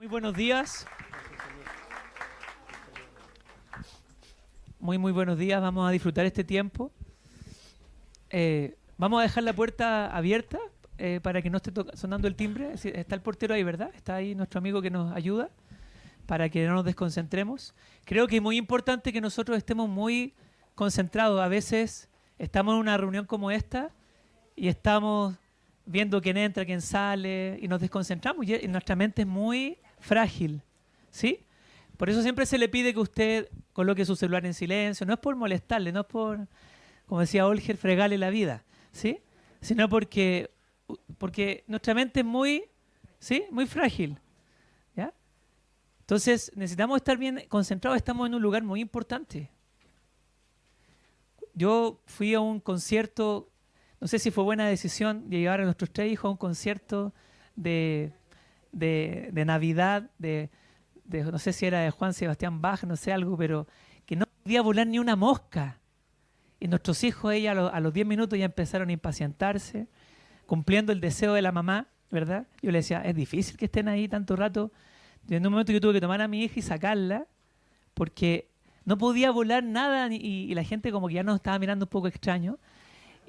Muy buenos días. Muy buenos días. Vamos a disfrutar este tiempo. Vamos a dejar la puerta abierta para que no esté sonando el timbre. Está el portero ahí, ¿verdad? Está ahí nuestro amigo que nos ayuda para que no nos desconcentremos. Creo que es muy importante que nosotros estemos muy concentrados. A veces estamos en una reunión como esta y estamos viendo quién entra, quién sale y nos desconcentramos y nuestra mente es muy frágil, ¿sí? Por eso siempre se le pide que usted coloque su celular en silencio. No es por molestarle, no es por, como decía Olger, fregarle la vida, ¿sí? Sino porque nuestra mente es muy, ¿sí? Muy frágil, ¿ya? Entonces necesitamos estar bien concentrados. Estamos en un lugar muy importante. Yo fui a un concierto, no sé si fue buena decisión de llevar a nuestros 3 hijos a un concierto de Navidad, no sé si era de Juan Sebastián Bach, no sé algo, pero que no podía volar ni una mosca. Y nuestros hijos, a los 10 minutos ya empezaron a impacientarse, cumpliendo el deseo de la mamá, ¿verdad? Yo le decía, es difícil que estén ahí tanto rato. Y en un momento yo tuve que tomar a mi hija y sacarla, porque no podía volar nada y la gente como que ya nos estaba mirando un poco extraño.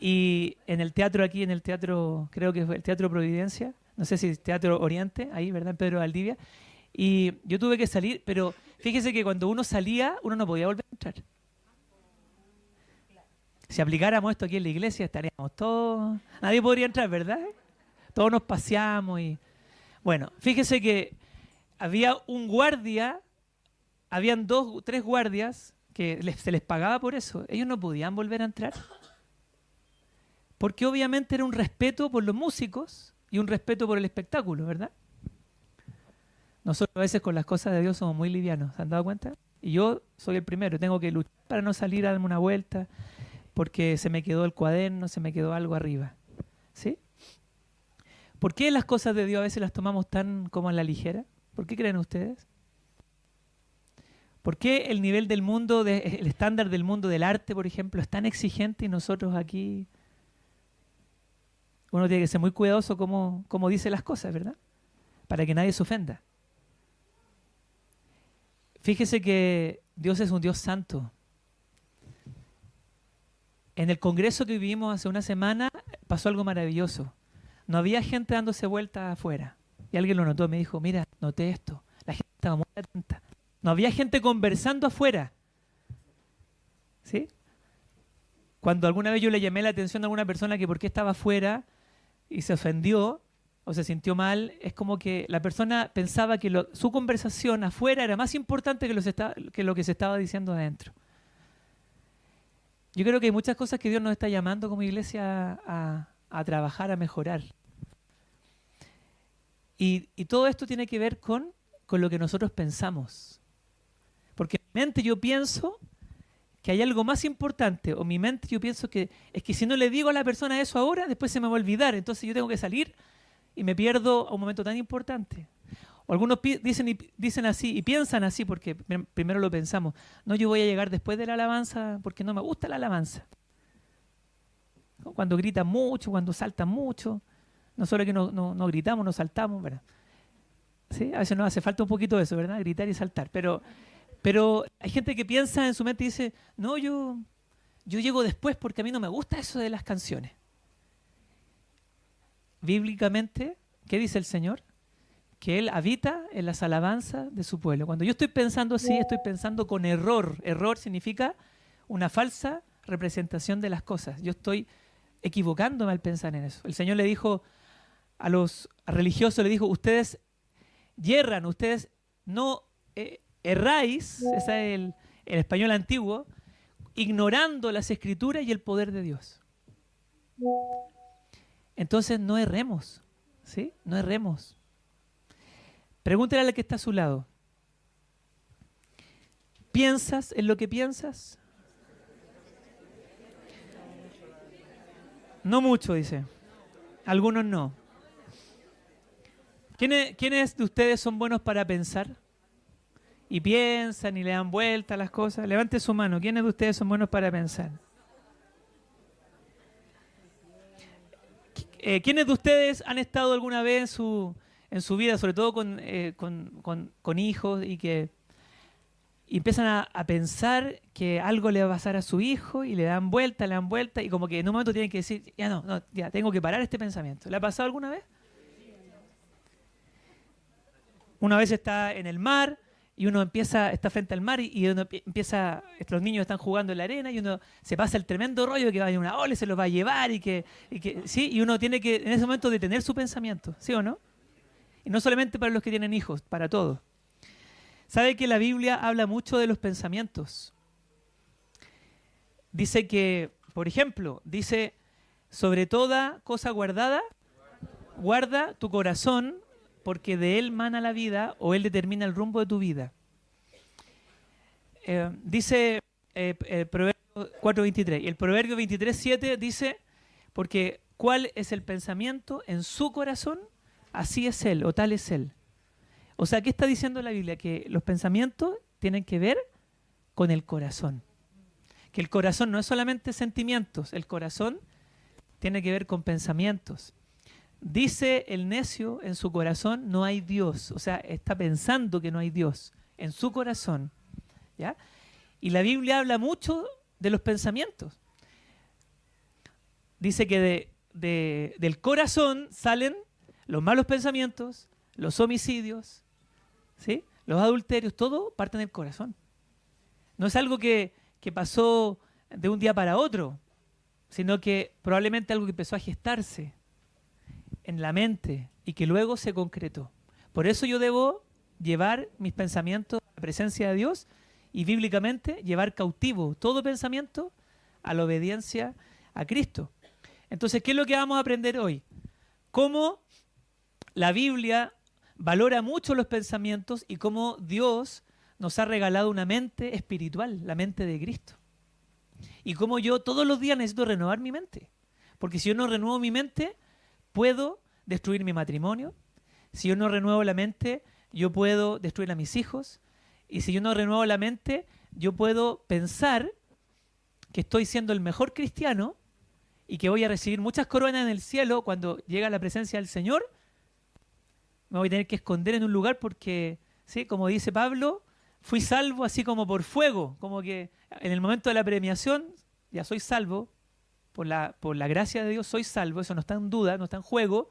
Y en el teatro aquí, en el teatro, creo que fue el Teatro Providencia, no sé si es Teatro Oriente, ahí, ¿verdad? En Pedro Valdivia. Y yo tuve que salir, pero fíjese que cuando uno salía, uno no podía volver a entrar. Si aplicáramos esto aquí en la iglesia, estaríamos todos... Nadie podría entrar, ¿verdad? Todos nos paseamos y... Bueno, fíjese que había un guardia, habían 3 guardias que se les pagaba por eso. Ellos no podían volver a entrar. Porque obviamente era un respeto por los músicos y un respeto por el espectáculo, ¿verdad? Nosotros a veces con las cosas de Dios somos muy livianos, ¿se han dado cuenta? Y yo soy el primero, tengo que luchar para no salir a darme una vuelta porque se me quedó el cuaderno, se me quedó algo arriba, ¿sí? ¿Por qué las cosas de Dios a veces las tomamos tan como a la ligera? ¿Por qué creen ustedes? ¿Por qué el nivel del mundo, el estándar del mundo del arte, por ejemplo, es tan exigente y nosotros aquí... Uno tiene que ser muy cuidadoso como dice las cosas, ¿verdad? Para que nadie se ofenda. Fíjese que Dios es un Dios santo. En el congreso que vivimos hace una semana pasó algo maravilloso. No había gente dándose vueltas afuera. Y alguien lo notó, me dijo, mira, noté esto. La gente estaba muy atenta. No había gente conversando afuera. ¿Sí? Cuando alguna vez yo le llamé la atención a alguna persona que por qué estaba afuera y se ofendió o se sintió mal, es como que la persona pensaba que su conversación afuera era más importante que lo que se estaba diciendo adentro. Yo creo que hay muchas cosas que Dios nos está llamando como iglesia a trabajar, a mejorar. Y todo esto tiene que ver con lo que nosotros pensamos. Porque en mi mente yo pienso que hay algo más importante, o mi mente yo pienso que es que si no le digo a la persona eso ahora, después se me va a olvidar, entonces yo tengo que salir y me pierdo a un momento tan importante. O algunos dicen así y piensan así porque primero lo pensamos. No, yo voy a llegar después de la alabanza porque no me gusta la alabanza. Cuando gritan mucho, cuando saltan mucho, no solo que no gritamos, no saltamos, ¿verdad? ¿Sí? A veces nos hace falta un poquito de eso, ¿verdad? Gritar y saltar, pero hay gente que piensa en su mente y dice, no, yo llego después porque a mí no me gusta eso de las canciones. Bíblicamente, ¿qué dice el Señor? Que Él habita en las alabanzas de su pueblo. Cuando yo estoy pensando así, estoy pensando con error. Error significa una falsa representación de las cosas. Yo estoy equivocándome al pensar en eso. El Señor le dijo a los religiosos, le dijo, ustedes yerran, ustedes no... erráis, ese es el español antiguo, ignorando las escrituras y el poder de Dios. Entonces no erremos, ¿sí? No erremos. Pregúntale a la que está a su lado. ¿Piensas en lo que piensas? No mucho, dice. Algunos no. ¿Quiénes de ustedes son buenos para pensar? Y piensan y le dan vuelta a las cosas. Levante su mano. ¿Quiénes de ustedes son buenos para pensar? ¿Quiénes de ustedes han estado alguna vez en en su vida, sobre todo con hijos, y empiezan a pensar que algo le va a pasar a su hijo y le dan vuelta, y como que en un momento tienen que decir, ya no, ya tengo que parar este pensamiento. ¿Le ha pasado alguna vez? Una vez está en el mar y uno está frente al mar y uno los niños están jugando en la arena y uno se pasa el tremendo rollo de que va a venir una ola y se los va a llevar ¿sí? Y uno tiene que en ese momento detener su pensamiento, ¿sí o no? Y no solamente para los que tienen hijos, para todos. ¿Sabe que la Biblia habla mucho de los pensamientos? Dice que, por ejemplo, dice, sobre toda cosa guardada, guarda tu corazón, porque de él mana la vida o él determina el rumbo de tu vida. Dice el Proverbio 4:23. Y el Proverbio 23:7 dice, porque cuál es el pensamiento en su corazón, así es él o tal es él. O sea, ¿qué está diciendo la Biblia? Que los pensamientos tienen que ver con el corazón. Que el corazón no es solamente sentimientos, el corazón tiene que ver con pensamientos. Dice el necio en su corazón no hay Dios, o sea, está pensando que no hay Dios en su corazón, ¿ya? Y la Biblia habla mucho de los pensamientos. Dice que del corazón salen los malos pensamientos, los homicidios, ¿sí? Los adulterios, todo parte del corazón. No es algo que pasó de un día para otro, sino que probablemente algo que empezó a gestarse en la mente y que luego se concretó. Por eso yo debo llevar mis pensamientos a la presencia de Dios y bíblicamente llevar cautivo todo pensamiento a la obediencia a Cristo. Entonces, ¿qué es lo que vamos a aprender hoy? Cómo la Biblia valora mucho los pensamientos y cómo Dios nos ha regalado una mente espiritual, la mente de Cristo. Y cómo yo todos los días necesito renovar mi mente. Porque si yo no renuevo mi mente, puedo destruir mi matrimonio. Si yo no renuevo la mente, yo puedo destruir a mis hijos. Y si yo no renuevo la mente, yo puedo pensar que estoy siendo el mejor cristiano y que voy a recibir muchas coronas en el cielo cuando llega la presencia del Señor. Me voy a tener que esconder en un lugar porque, ¿sí? Como dice Pablo, fui salvo así como por fuego. Como que en el momento de la premiación ya soy salvo. Por la gracia de Dios soy salvo, eso no está en duda, no está en juego,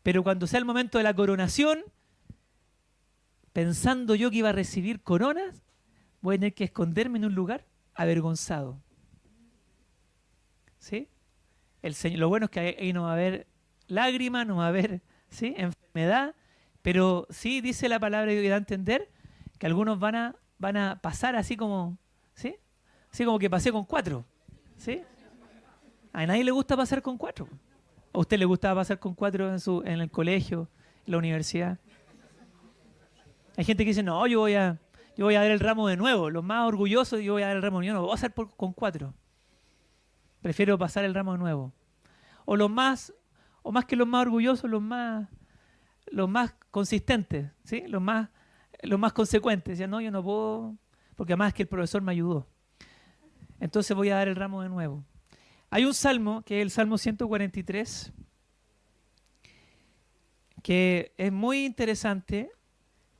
pero cuando sea el momento de la coronación, pensando yo que iba a recibir coronas, voy a tener que esconderme en un lugar avergonzado. ¿Sí? Lo bueno es que ahí no va a haber lágrimas, no va a haber, ¿sí?, enfermedad, pero sí dice la palabra que da a entender que algunos van a pasar así como, ¿sí? Así como que pasé con 4, ¿sí? A nadie le gusta pasar con 4. ¿A usted le gustaba pasar con 4 en el colegio, en la universidad? Hay gente que dice, no, yo voy a dar el ramo de nuevo. Los más orgullosos, yo voy a dar el ramo de nuevo. Voy a hacer con 4. Prefiero pasar el ramo de nuevo. O más que los más orgullosos, los más consistentes, ¿sí? Los más consecuentes. Decían, no, yo no puedo, porque además es que el profesor me ayudó. Entonces voy a dar el ramo de nuevo. Hay un salmo, que es el Salmo 143, que es muy interesante,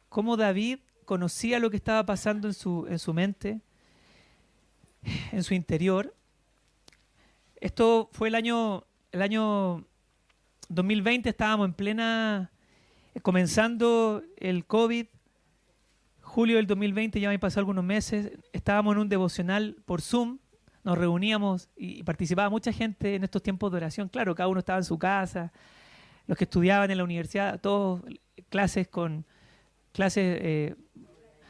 cómo David conocía lo que estaba pasando en su mente, en su interior. Esto fue el año 2020, estábamos comenzando el COVID, julio del 2020, ya me pasó algunos meses, estábamos en un devocional por Zoom. Nos reuníamos y participaba mucha gente en estos tiempos de oración. Claro, cada uno estaba en su casa, los que estudiaban en la universidad, todos clases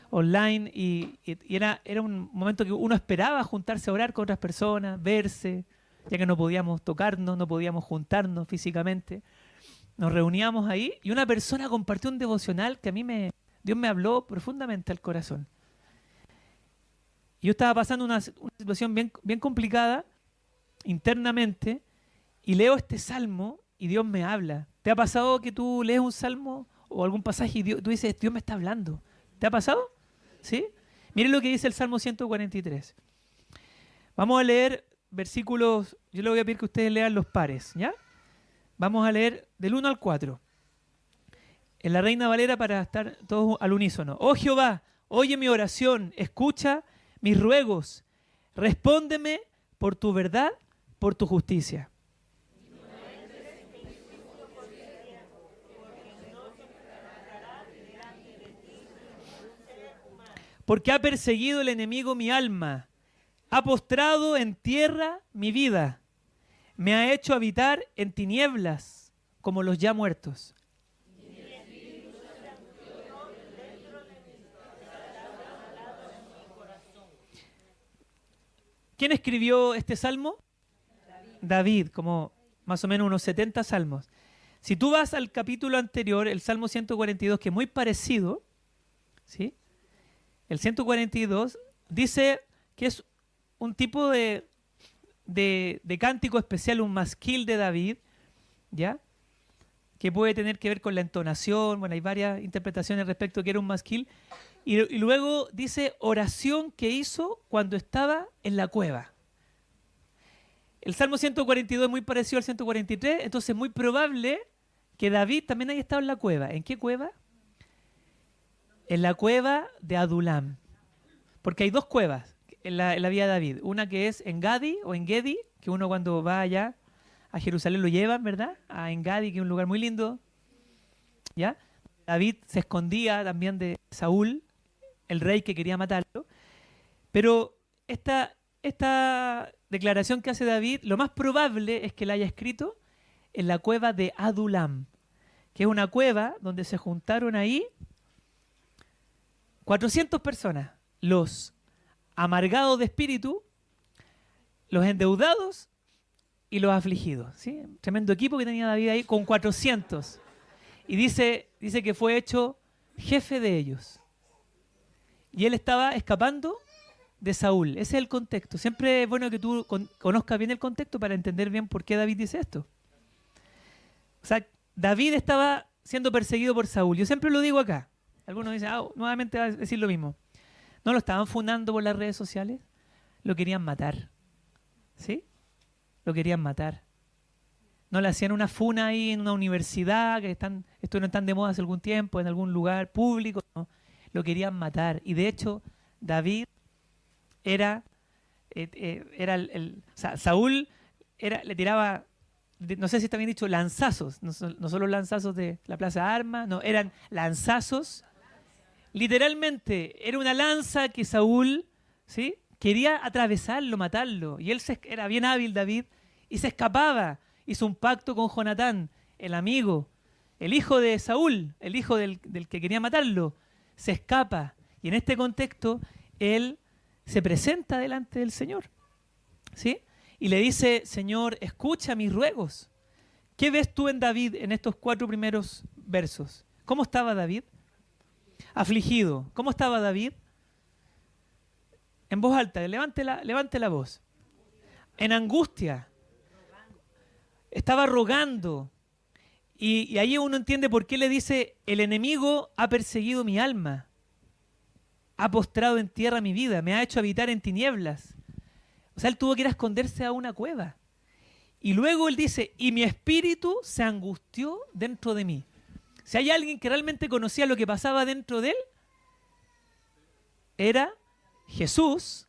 online y era un momento que uno esperaba juntarse a orar con otras personas, verse, ya que no podíamos tocarnos, no podíamos juntarnos físicamente. Nos reuníamos ahí y una persona compartió un devocional que Dios me habló profundamente al corazón. Yo estaba pasando una situación bien complicada internamente y leo este salmo y Dios me habla. ¿Te ha pasado que tú lees un salmo o algún pasaje y tú dices, Dios me está hablando? ¿Te ha pasado? ¿Sí? Miren lo que dice el Salmo 143. Vamos a leer versículos, yo le voy a pedir que ustedes lean los pares, ¿ya? Vamos a leer del 1 al 4. En la Reina Valera para estar todos al unísono. Oh Jehová, oye mi oración, escucha mis ruegos, respóndeme por tu verdad, por tu justicia. Porque ha perseguido el enemigo mi alma, ha postrado en tierra mi vida, me ha hecho habitar en tinieblas como los ya muertos. ¿Quién escribió este salmo? David, como más o menos unos 70 salmos. Si tú vas al capítulo anterior, el Salmo 142, que es muy parecido, ¿sí? El 142 dice que es un tipo de cántico especial, un masquil de David, ¿ya? Que puede tener que ver con la entonación. Bueno, hay varias interpretaciones respecto a que era un masquil. Y luego dice oración que hizo cuando estaba en la cueva. El Salmo 142 es muy parecido al 143, entonces es muy probable que David también haya estado en la cueva. ¿En qué cueva? En la cueva de Adulam. Porque hay dos cuevas en la vida de David. Una que es en Gadi o en Gedi, que uno cuando va allá a Jerusalén lo llevan, ¿verdad? A Engadi, que es un lugar muy lindo. ¿Ya? David se escondía también de Saúl, el rey que quería matarlo. Pero esta declaración que hace David, lo más probable es que la haya escrito en la cueva de Adulam, que es una cueva donde se juntaron ahí 400 personas, los amargados de espíritu, los endeudados y los afligidos. ¿Sí? Tremendo equipo que tenía David ahí con 400. Y dice que fue hecho jefe de ellos. Y él estaba escapando de Saúl. Ese es el contexto. Siempre es bueno que tú conozcas bien el contexto para entender bien por qué David dice esto. O sea, David estaba siendo perseguido por Saúl. Yo siempre lo digo acá. Algunos dicen, nuevamente va a decir lo mismo. No lo estaban fundando por las redes sociales. Lo querían matar. ¿Sí? Lo querían matar. No le hacían una funa ahí en una universidad, que estuvieron tan de moda hace algún tiempo, en algún lugar público. No. Lo querían matar. Y de hecho, David era o sea, Saúl le tiraba, no sé si está bien dicho, lanzazos. No solo lanzazos de la plaza de armas, no, eran lanzazos. Literalmente, era una lanza que Saúl, ¿sí?, quería atravesarlo, matarlo. Y él era bien hábil, David, y se escapaba. Hizo un pacto con Jonatán, el amigo, el hijo de Saúl, el hijo del que quería matarlo. Se escapa. Y en este contexto, él se presenta delante del Señor, ¿sí? Y le dice, Señor, escucha mis ruegos. ¿Qué ves tú en David en estos 4 primeros versos? ¿Cómo estaba David? Afligido. ¿Cómo estaba David? En voz alta, levante la voz. En angustia. Estaba rogando. Y ahí uno entiende por qué le dice, el enemigo ha perseguido mi alma. Ha postrado en tierra mi vida. Me ha hecho habitar en tinieblas. O sea, él tuvo que ir a esconderse a una cueva. Y luego él dice, y mi espíritu se angustió dentro de mí. Si hay alguien que realmente conocía lo que pasaba dentro de él, era Jesús,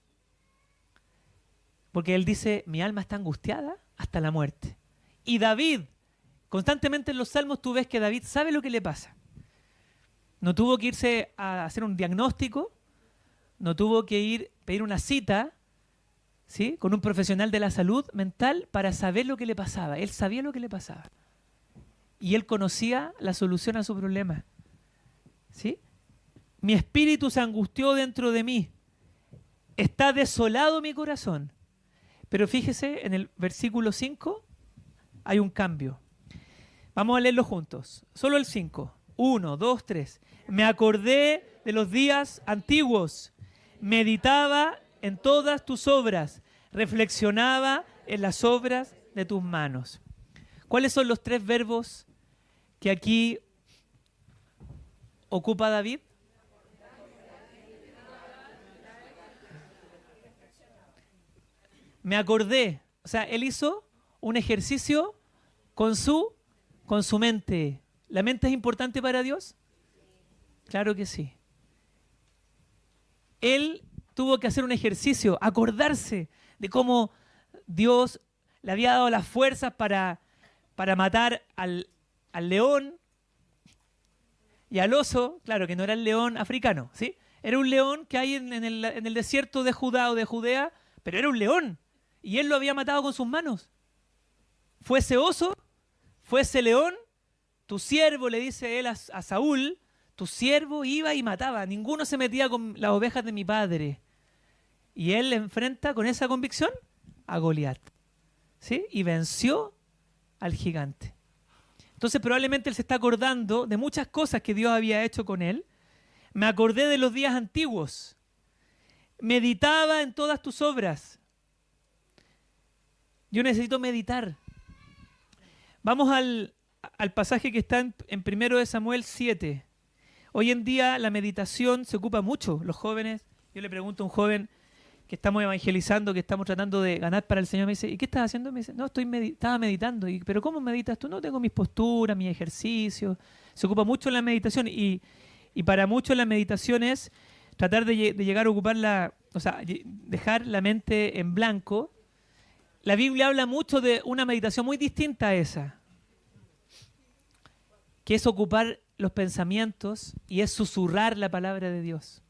porque él dice, mi alma está angustiada hasta la muerte. Y David, constantemente en los salmos tú ves que David sabe lo que le pasa. No tuvo que irse a hacer un diagnóstico, no tuvo que pedir una cita, ¿sí?, con un profesional de la salud mental para saber lo que le pasaba. Él sabía lo que le pasaba. Y él conocía la solución a su problema. ¿Sí? Mi espíritu se angustió dentro de mí. Está desolado mi corazón. Pero fíjese, en el versículo 5 hay un cambio. Vamos a leerlo juntos. Solo el 5. 1, 2, 3. Me acordé de los días antiguos. Meditaba en todas tus obras. Reflexionaba en las obras de tus manos. ¿Cuáles son los 3 verbos que aquí ocupa David? Me acordé. O sea, él hizo un ejercicio con su mente. ¿La mente es importante para Dios? Claro que sí. Él tuvo que hacer un ejercicio, acordarse de cómo Dios le había dado las fuerzas para matar al león y al oso, claro que no era el león africano, ¿sí? Era un león que hay en el desierto de Judá o de Judea, pero era un león y él lo había matado con sus manos. Fuese oso, fuese león, tu siervo, le dice él a Saúl, tu siervo iba y mataba, ninguno se metía con las ovejas de mi padre. Y él le enfrenta con esa convicción a Goliat, ¿sí? Y venció al gigante. Entonces probablemente él se está acordando de muchas cosas que Dios había hecho con él. Me acordé de los días antiguos. Meditaba en todas tus obras. Yo necesito meditar. Vamos al pasaje que está en 1 Samuel 7. Hoy en día la meditación se ocupa mucho. Los jóvenes, yo le pregunto a un joven que estamos evangelizando, que estamos tratando de ganar para el Señor, me dice, ¿y qué estás haciendo? Me dice, no, estaba meditando. ¿Pero cómo meditas tú? No, tengo mis posturas, mis ejercicios. Se ocupa mucho la meditación y para muchos la meditación es tratar de llegar a ocupar dejar la mente en blanco. La Biblia habla mucho de una meditación muy distinta a esa, que es ocupar los pensamientos y es susurrar la palabra de Dios.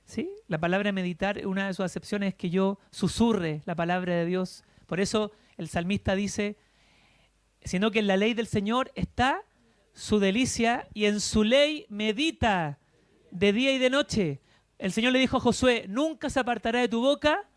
¿Sí? La palabra meditar, una de sus acepciones es que yo susurre la palabra de Dios. Por eso el salmista dice, sino que en la ley del Señor está su delicia y en su ley medita de día y de noche. El Señor le dijo a Josué, nunca se apartará de tu boca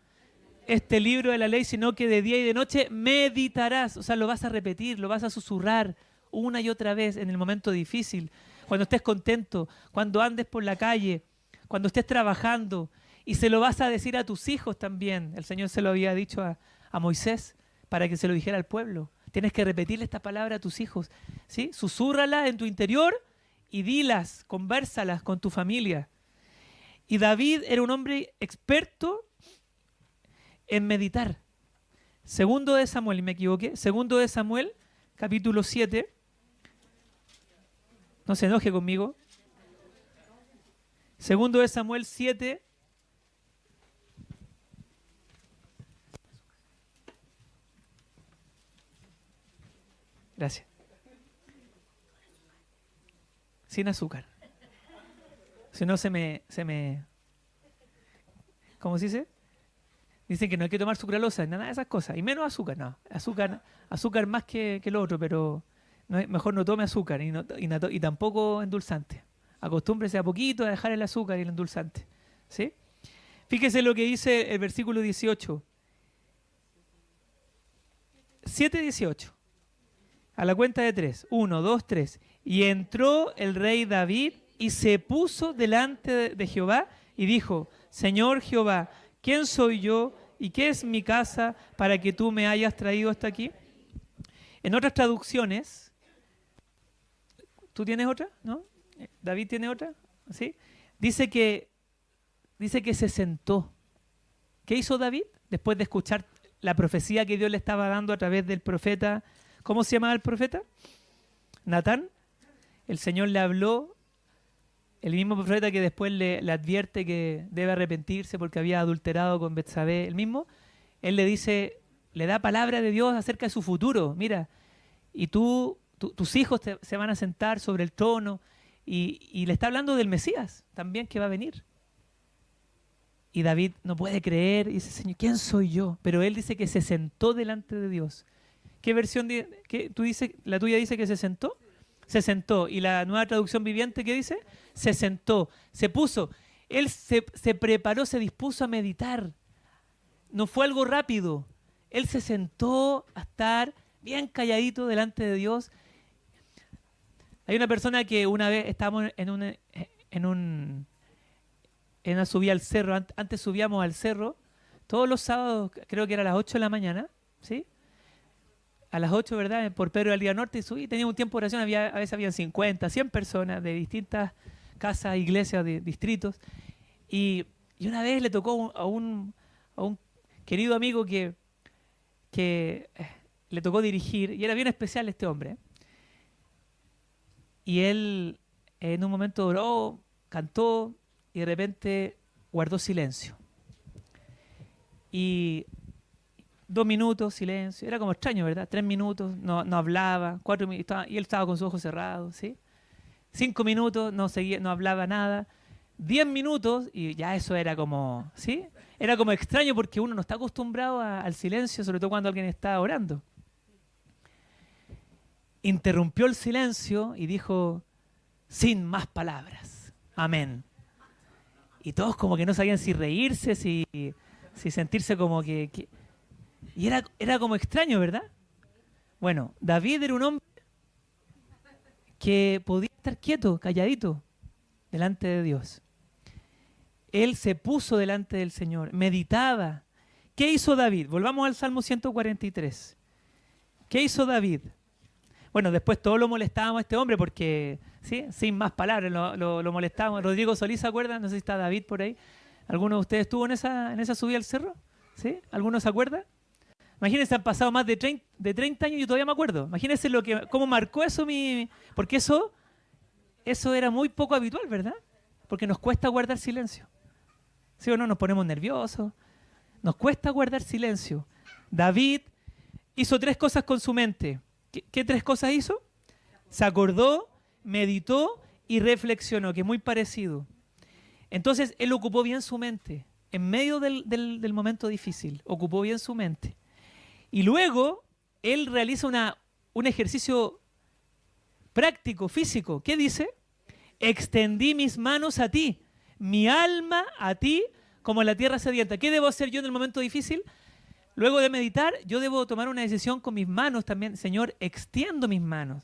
este libro de la ley, sino que de día y de noche meditarás. O sea, lo vas a repetir, lo vas a susurrar una y otra vez en el momento difícil, cuando estés contento, cuando andes por la calle, cuando estés trabajando, y se lo vas a decir a tus hijos también. El Señor se lo había dicho a Moisés para que se lo dijera al pueblo. Tienes que repetirle esta palabra a tus hijos, ¿sí? Susúrrala en tu interior y dilas, convérsalas con tu familia. Y David era un hombre experto en meditar. Segundo de Samuel, y me equivoqué, segundo de Samuel, capítulo 7. No se enoje conmigo. Segundo de Samuel 7. Gracias. Sin azúcar. Si no se me... ¿Cómo se dice? Dicen que no hay que tomar sucralosa, nada de esas cosas. Y menos azúcar, no. Azúcar más que lo otro, pero mejor no tome azúcar y tampoco endulzante. Acostúmbrese a poquito a dejar el azúcar y el endulzante. ¿Sí? Fíjese lo que dice el versículo 18. 7:18. A la cuenta de 3. 1, 2, 3. Y entró el rey David y se puso delante de Jehová y dijo, Señor Jehová, ¿quién soy yo y qué es mi casa para que tú me hayas traído hasta aquí? En otras traducciones, ¿tú tienes otra? ¿No? ¿David tiene otra? ¿Sí? Dice que se sentó. ¿Qué hizo David? Después de escuchar la profecía que Dios le estaba dando a través del profeta. ¿Cómo se llamaba el profeta? Natán. El Señor le habló, el mismo profeta que después le advierte que debe arrepentirse porque había adulterado con Betsabé, el mismo. Él le dice, le da palabra de Dios acerca de su futuro. Mira, y tus hijos se van a sentar sobre el trono. Y le está hablando del Mesías también que va a venir. Y David no puede creer y dice, Señor, ¿quién soy yo? Pero él dice que se sentó delante de Dios. ¿Qué versión tú dices? ¿La tuya dice que se sentó? Se sentó. ¿Y la nueva traducción viviente qué dice? Se sentó, se puso. Él se preparó, se dispuso a meditar. No fue algo rápido. Él se sentó a estar bien calladito delante de Dios. Hay una persona que una vez estábamos en una subida al cerro. Antes subíamos al cerro todos los sábados, creo que era a las 8 de la mañana, ¿sí? A las 8, ¿verdad? Por Pedro del Día Norte subí, tenía un tiempo de oración, a veces habían 50, 100 personas de distintas casas, iglesias, de distritos. Y una vez le tocó a un querido amigo que le tocó dirigir, y era bien especial este hombre. y él en un momento oró, cantó y de repente guardó silencio. Y 2 minutos, silencio. Era como extraño, ¿verdad? 3 minutos, no hablaba. 4 minutos, y él estaba con sus ojos cerrados, ¿sí? 5 minutos, no seguía, no hablaba nada. 10 minutos, y ya eso era como, ¿sí? Era como extraño porque uno no está acostumbrado al silencio, sobre todo cuando alguien está orando. Interrumpió el silencio y dijo, sin más palabras, amén. Y todos como que no sabían si reírse, si sentirse como que... Y era como extraño, ¿verdad? Bueno, David era un hombre que podía estar quieto, calladito, delante de Dios. Él se puso delante del Señor, meditaba. ¿Qué hizo David? Volvamos al Salmo 143. ¿Qué hizo David? Bueno, después todos lo molestábamos a este hombre porque, ¿sí? Sin más palabras, lo molestábamos. Rodrigo Solís, ¿se acuerdan? No sé si está David por ahí. ¿Alguno de ustedes estuvo en esa subida al cerro? ¿Sí? ¿Alguno se acuerda? Imagínense, han pasado más de 30 años y yo todavía me acuerdo. Imagínense cómo marcó eso porque eso era muy poco habitual, ¿verdad? Porque nos cuesta guardar silencio. ¿Sí o no? Nos ponemos nerviosos. Nos cuesta guardar silencio. David hizo 3 cosas con su mente. ¿Qué 3 cosas hizo? Se acordó, meditó y reflexionó, que es muy parecido. Entonces, él ocupó bien su mente. En medio del momento difícil, ocupó bien su mente. Y luego, él realiza un ejercicio práctico, físico. ¿Qué dice? Extendí mis manos a ti, mi alma a ti, como la tierra sedienta. ¿Qué debo hacer yo en el momento difícil? Luego de meditar, yo debo tomar una decisión con mis manos también. Señor, extiendo mis manos.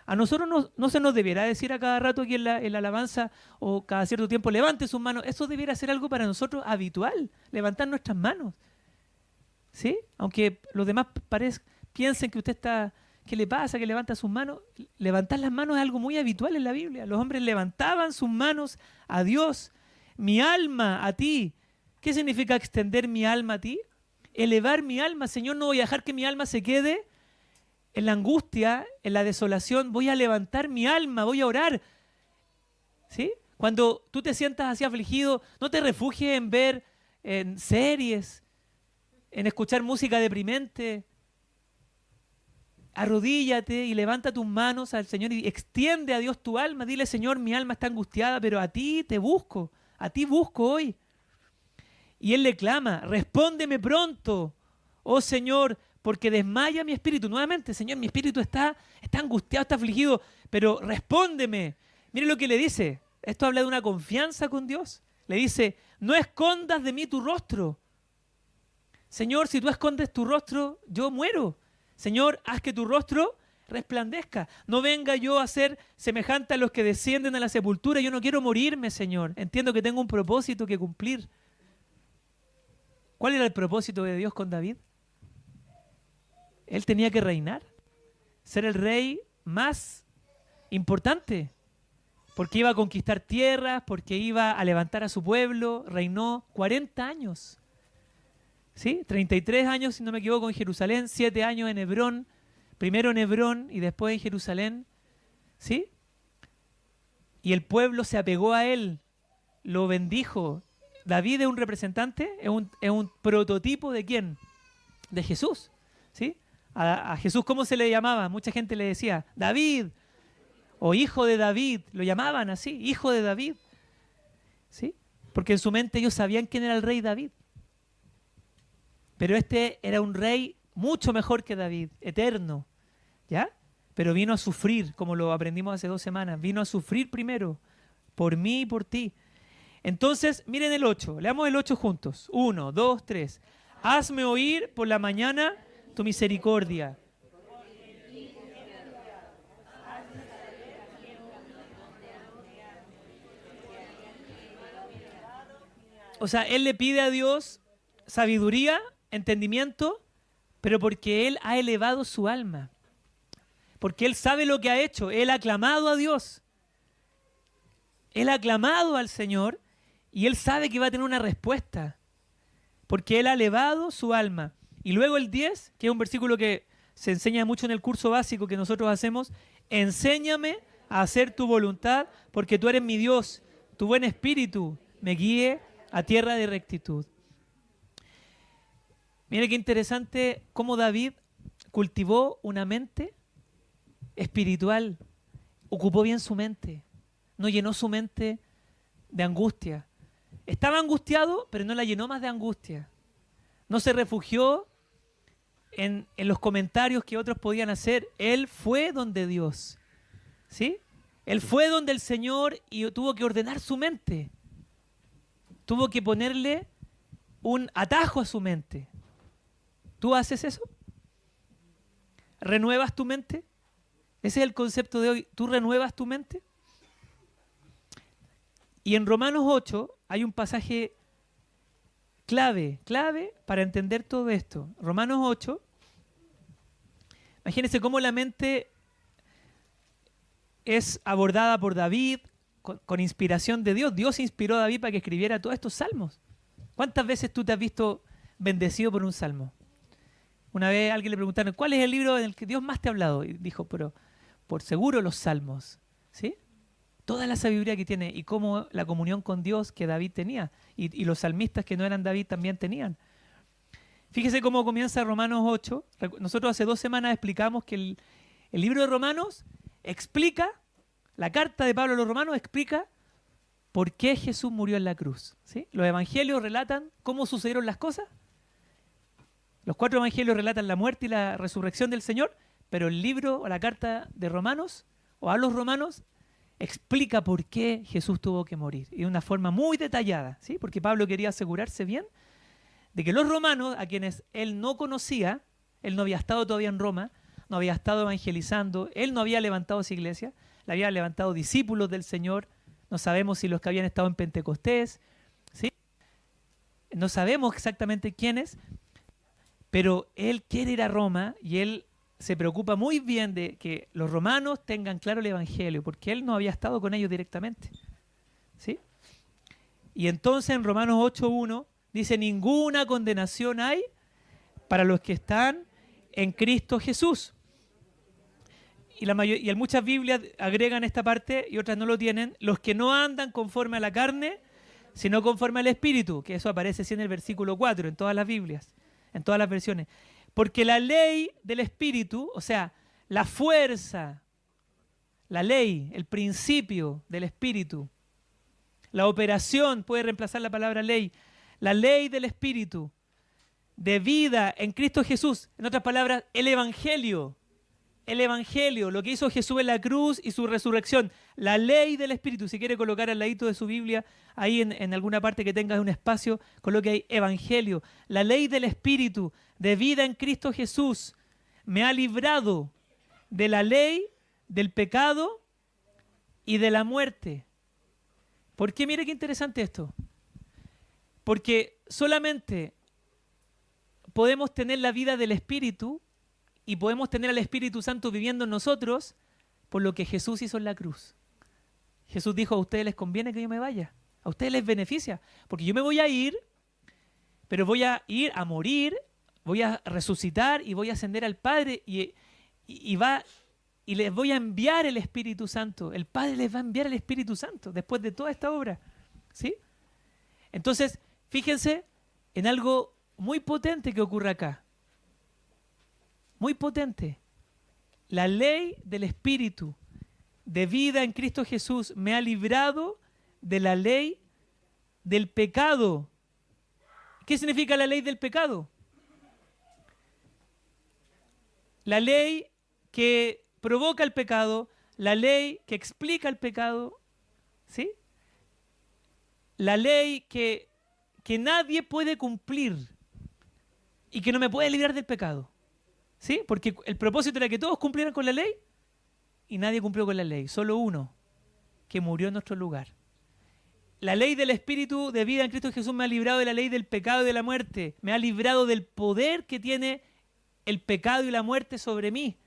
A nosotros no se nos debiera decir a cada rato aquí en la alabanza o cada cierto tiempo, levante sus manos. Eso debiera ser algo para nosotros habitual, levantar nuestras manos. ¿Sí? Aunque los demás piensen que usted está, ¿qué le pasa? Que levanta sus manos. Levantar las manos es algo muy habitual en la Biblia. Los hombres levantaban sus manos a Dios. Mi alma a ti. ¿Qué significa extender mi alma a ti? Elevar mi alma. Señor, no voy a dejar que mi alma se quede en la angustia, en la desolación. Voy a levantar mi alma, voy a orar. ¿Sí? Cuando tú te sientas así afligido, no te refugies en ver en series, en escuchar música deprimente. Arrodíllate y levanta tus manos al Señor y extiende a Dios tu alma. Dile, Señor, mi alma está angustiada, pero a ti te busco. A ti busco hoy. Y él le clama, respóndeme pronto, oh Señor, porque desmaya mi espíritu. Nuevamente, Señor, mi espíritu está angustiado, está afligido, pero respóndeme. Mire lo que le dice. Esto habla de una confianza con Dios. Le dice, no escondas de mí tu rostro. Señor, si tú escondes tu rostro, yo muero. Señor, haz que tu rostro resplandezca. No venga yo a ser semejante a los que descienden a la sepultura. Yo no quiero morirme, Señor. Entiendo que tengo un propósito que cumplir. ¿Cuál era el propósito de Dios con David? Él tenía que reinar, ser el rey más importante, porque iba a conquistar tierras, porque iba a levantar a su pueblo. Reinó 40 años. ¿Sí? 33 años, si no me equivoco, en Jerusalén, 7 años en Hebrón, primero en Hebrón y después en Jerusalén. ¿Sí? Y el pueblo se apegó a él, lo bendijo. David es un representante, es un prototipo ¿de quién? De Jesús. ¿Sí? A Jesús, ¿cómo se le llamaba? Mucha gente le decía, David, o hijo de David, lo llamaban así, hijo de David. ¿Sí? Porque en su mente ellos sabían quién era el rey David. Pero este era un rey mucho mejor que David, eterno, ¿ya? Pero vino a sufrir, como lo aprendimos hace 2 semanas, vino a sufrir primero, por mí y por ti. Entonces, miren el 8, leamos el 8 juntos. 1, 2, 3. Hazme oír por la mañana tu misericordia. O sea, él le pide a Dios sabiduría, entendimiento, pero porque él ha elevado su alma. Porque él sabe lo que ha hecho. Él ha clamado a Dios. Él ha clamado al Señor y él sabe que va a tener una respuesta. Porque él ha elevado su alma. Y luego el 10, que es un versículo que se enseña mucho en el curso básico que nosotros hacemos, enséñame a hacer tu voluntad, porque tú eres mi Dios. Tu buen espíritu me guíe a tierra de rectitud. Mire qué interesante cómo David cultivó una mente espiritual, ocupó bien su mente, no llenó su mente de angustia. Estaba angustiado, pero no la llenó más de angustia. No se refugió en los comentarios que otros podían hacer. Él fue donde Dios, ¿sí? Él fue donde el Señor y tuvo que ordenar su mente. Tuvo que ponerle un atajo a su mente. ¿Tú haces eso? ¿Renuevas tu mente? Ese es el concepto de hoy. ¿Tú renuevas tu mente? Y en Romanos 8 hay un pasaje clave para entender todo esto. Romanos 8, imagínense cómo la mente es abordada por David con inspiración de Dios. Dios inspiró a David para que escribiera todos estos salmos. ¿Cuántas veces tú te has visto bendecido por un salmo? Una vez a alguien le preguntaron, ¿cuál es el libro en el que Dios más te ha hablado? Y dijo, pero por seguro los salmos, ¿sí? Toda la sabiduría que tiene y cómo la comunión con Dios que David tenía y los salmistas que no eran David también tenían. Fíjese cómo comienza Romanos 8. Nosotros hace 2 semanas explicamos que el libro de Romanos explica, la carta de Pablo a los romanos explica por qué Jesús murió en la cruz, ¿sí? Los evangelios relatan cómo sucedieron las cosas. Los 4 evangelios relatan la muerte y la resurrección del Señor, pero el libro o la carta de Romanos o a los romanos explica por qué Jesús tuvo que morir y de una forma muy detallada, ¿sí? Porque Pablo quería asegurarse bien de que los romanos, a quienes él no conocía, él no había estado todavía en Roma, no había estado evangelizando, él no había levantado esa iglesia, le había levantado discípulos del Señor, no sabemos si los que habían estado en Pentecostés, ¿sí? No sabemos exactamente quiénes, pero él quiere ir a Roma y él se preocupa muy bien de que los romanos tengan claro el evangelio, porque él no había estado con ellos directamente, ¿sí? Y entonces en Romanos 8:1 dice, ninguna condenación hay para los que están en Cristo Jesús. Y muchas Biblias agregan esta parte y otras no lo tienen, los que no andan conforme a la carne, sino conforme al Espíritu, que eso aparece así en el versículo 4, en todas las Biblias, en todas las versiones. Porque la ley del Espíritu, o sea, la fuerza, la ley, el principio del Espíritu, la operación puede reemplazar la palabra ley, la ley del Espíritu de vida en Cristo Jesús, en otras palabras, el Evangelio, lo que hizo Jesús en la cruz y su resurrección, la ley del Espíritu. Si quiere colocar al ladito de su Biblia, ahí en alguna parte que tenga un espacio, coloque ahí Evangelio. La ley del Espíritu de vida en Cristo Jesús me ha librado de la ley, del pecado y de la muerte. ¿Por qué? Mire qué interesante esto. Porque solamente podemos tener la vida del Espíritu y podemos tener al Espíritu Santo viviendo en nosotros por lo que Jesús hizo en la cruz. Jesús dijo, a ustedes les conviene que yo me vaya, a ustedes les beneficia, porque yo me voy a ir, pero voy a ir a morir, voy a resucitar y voy a ascender al Padre y les voy a enviar el Espíritu Santo. El Padre les va a enviar el Espíritu Santo después de toda esta obra, ¿sí? Entonces, fíjense en algo muy potente que ocurre acá. Muy potente. La ley del Espíritu de vida en Cristo Jesús me ha librado de la ley del pecado. ¿Qué significa la ley del pecado? La ley que provoca el pecado, la ley que explica el pecado, ¿sí? La ley que nadie puede cumplir y que no me puede librar del pecado, ¿sí? Porque el propósito era que todos cumplieran con la ley y nadie cumplió con la ley, solo uno que murió en nuestro lugar. La ley del Espíritu de vida en Cristo Jesús me ha librado de la ley del pecado y de la muerte, me ha librado del poder que tiene el pecado y la muerte sobre mí.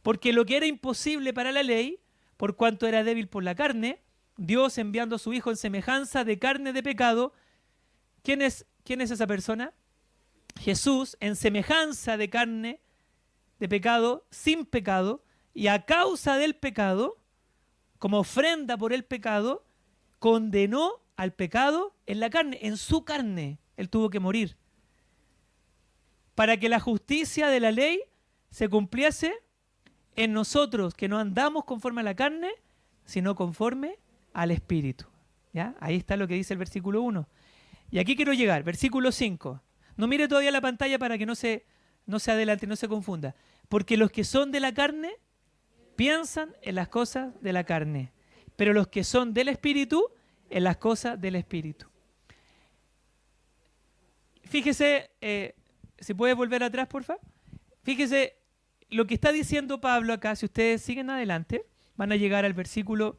Porque lo que era imposible para la ley, por cuanto era débil por la carne, Dios enviando a su Hijo en semejanza de carne de pecado. ¿Quién es esa persona? Jesús en semejanza de carne de pecado, sin pecado, y a causa del pecado, como ofrenda por el pecado, condenó al pecado en la carne, en su carne. Él tuvo que morir. Para que la justicia de la ley se cumpliese en nosotros, que no andamos conforme a la carne, sino conforme al Espíritu. ¿Ya? Ahí está lo que dice el versículo 1. Y aquí quiero llegar, versículo 5. No mire todavía la pantalla para que no se adelante, no se confunda. Porque los que son de la carne piensan en las cosas de la carne, pero los que son del Espíritu, en las cosas del Espíritu. Fíjese, si puede volver atrás, por favor. Fíjese lo que está diciendo Pablo acá. Si ustedes siguen adelante, van a llegar al versículo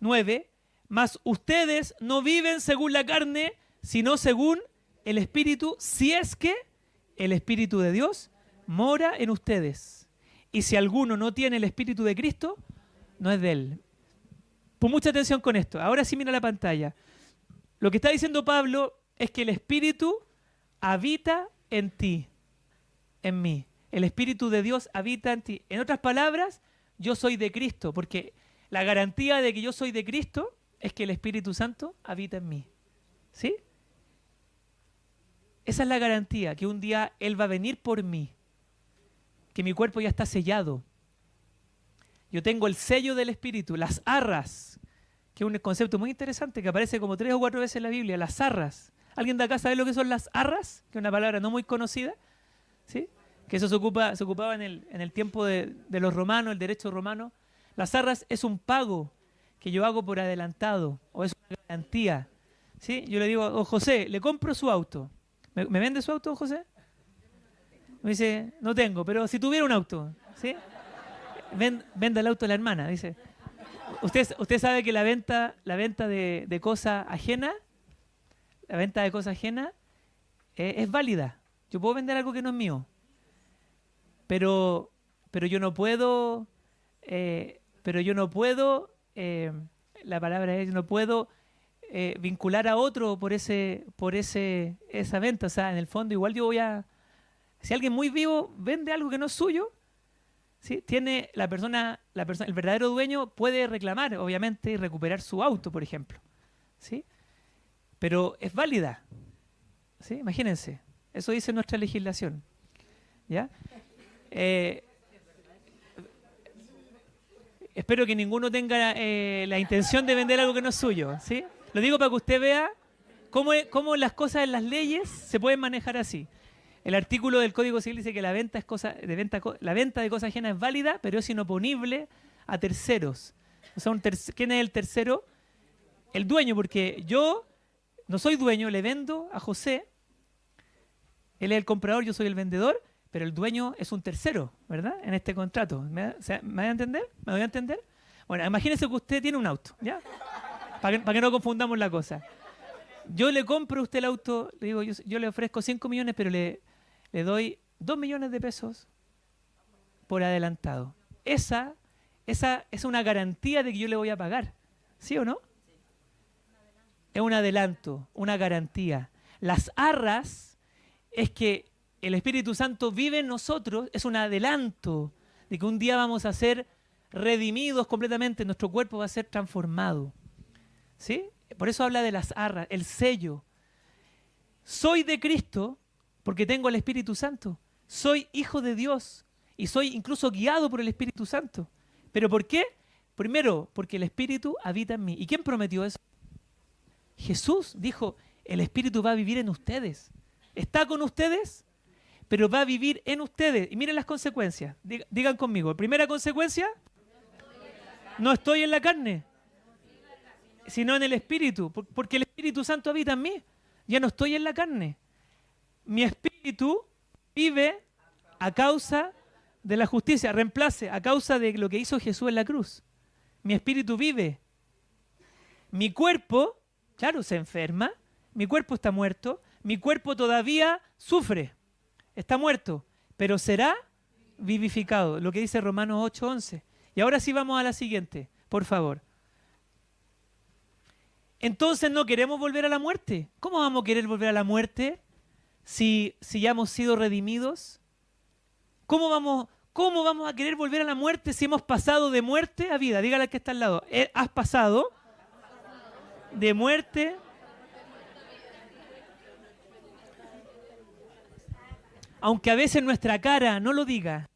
9. Mas ustedes no viven según la carne, sino según el Espíritu, si es que el Espíritu de Dios mora en ustedes. Y si alguno no tiene el Espíritu de Cristo, no es de él. Pon mucha atención con esto. Ahora sí mira la pantalla. Lo que está diciendo Pablo es que el Espíritu habita en ti, en mí. El Espíritu de Dios habita en ti. En otras palabras, yo soy de Cristo, porque la garantía de que yo soy de Cristo es que el Espíritu Santo habita en mí. ¿Sí? Esa es la garantía, que un día Él va a venir por mí, que mi cuerpo ya está sellado. Yo tengo el sello del Espíritu, las arras, que es un concepto muy interesante que aparece como 3 o 4 veces en la Biblia, las arras. ¿Alguien de acá sabe lo que son las arras? Que es una palabra no muy conocida, ¿sí? Que eso se ocupaba en el tiempo de los romanos, el derecho romano. Las arras es un pago que yo hago por adelantado, o es una garantía, ¿sí? Yo le digo, oh, José, le compro su auto. ¿Me vende su auto, José? Me dice, no tengo, pero si tuviera un auto, ¿sí? Venda el auto a la hermana, dice. Usted sabe que la venta de cosa ajena, la venta de cosa ajena es válida. Yo puedo vender algo que no es mío, pero yo no puedo, la palabra es, yo no puedo vincular a otro por esa venta. O sea, en el fondo igual yo si alguien muy vivo vende algo que no es suyo, ¿sí? Tiene el verdadero dueño puede reclamar, obviamente, y recuperar su auto, por ejemplo, ¿sí? Pero es válida, ¿sí? Imagínense, eso dice nuestra legislación, ¿ya? Espero que ninguno tenga la intención de vender algo que no es suyo, ¿sí? Lo digo para que usted vea cómo las cosas en las leyes se pueden manejar así. El artículo del Código Civil dice que la venta de cosas ajenas es válida, pero es inoponible a terceros. O sea, ¿quién es el tercero? El dueño, porque yo no soy dueño, le vendo a José, él es el comprador, yo soy el vendedor, pero el dueño es un tercero, ¿verdad? En este contrato. ¿Me voy a entender? ¿Me voy a entender? Bueno, imagínese que usted tiene un auto, ¿ya? Para que no confundamos la cosa. Yo le compro a usted el auto, le digo, yo le ofrezco 5 millones, pero le doy 2 millones de pesos por adelantado. Esa es una garantía de que yo le voy a pagar. ¿Sí o no? Es un adelanto, una garantía. Las arras es que el Espíritu Santo vive en nosotros, es un adelanto de que un día vamos a ser redimidos completamente, nuestro cuerpo va a ser transformado. ¿Sí? Por eso habla de las arras, el sello. Soy de Cristo porque tengo el Espíritu Santo. Soy hijo de Dios y soy incluso guiado por el Espíritu Santo. ¿Pero por qué? Primero, porque el Espíritu habita en mí. ¿Y quién prometió eso? Jesús dijo, el Espíritu va a vivir en ustedes. Está con ustedes, pero va a vivir en ustedes. Y miren las consecuencias. Digan conmigo. Primera consecuencia, no estoy en la carne, sino en el Espíritu, porque el Espíritu Santo habita en mí. Ya no estoy en la carne. Mi espíritu vive a causa de la justicia, reemplace a causa de lo que hizo Jesús en la cruz. Mi espíritu vive. Mi cuerpo, claro, se enferma, mi cuerpo está muerto, mi cuerpo todavía sufre, está muerto, pero será vivificado, lo que dice Romanos 8:11. Y ahora sí vamos a la siguiente, por favor. Entonces no queremos volver a la muerte. ¿Cómo vamos a querer volver a la muerte si ya hemos sido redimidos? ¿Cómo ¿Cómo vamos a querer volver a la muerte si hemos pasado de muerte a vida? Dígale al que está al lado. Has pasado de muerte. Aunque a veces nuestra cara no lo diga.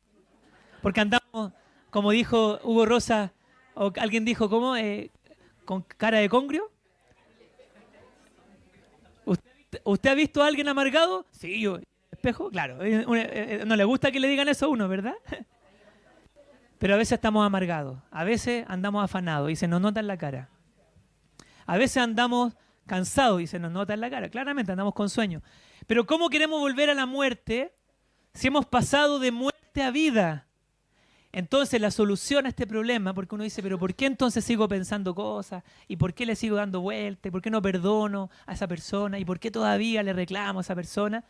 Porque andamos, como dijo Hugo Rosa, o alguien dijo, ¿cómo? ¿Con cara de congrio? ¿Usted ha visto a alguien amargado? Sí, yo. ¿Espejo? Claro. No le gusta que le digan eso a uno, ¿verdad? Pero a veces estamos amargados. A veces andamos afanados y se nos nota en la cara. A veces andamos cansados y se nos nota en la cara. Claramente andamos con sueño. Pero ¿cómo queremos volver a la muerte si hemos pasado de muerte a vida? Entonces la solución a este problema, porque uno dice, pero ¿por qué entonces sigo pensando cosas? ¿Y por qué le sigo dando vueltas? ¿Y por qué no perdono a esa persona? ¿Y por qué todavía le reclamo a esa persona?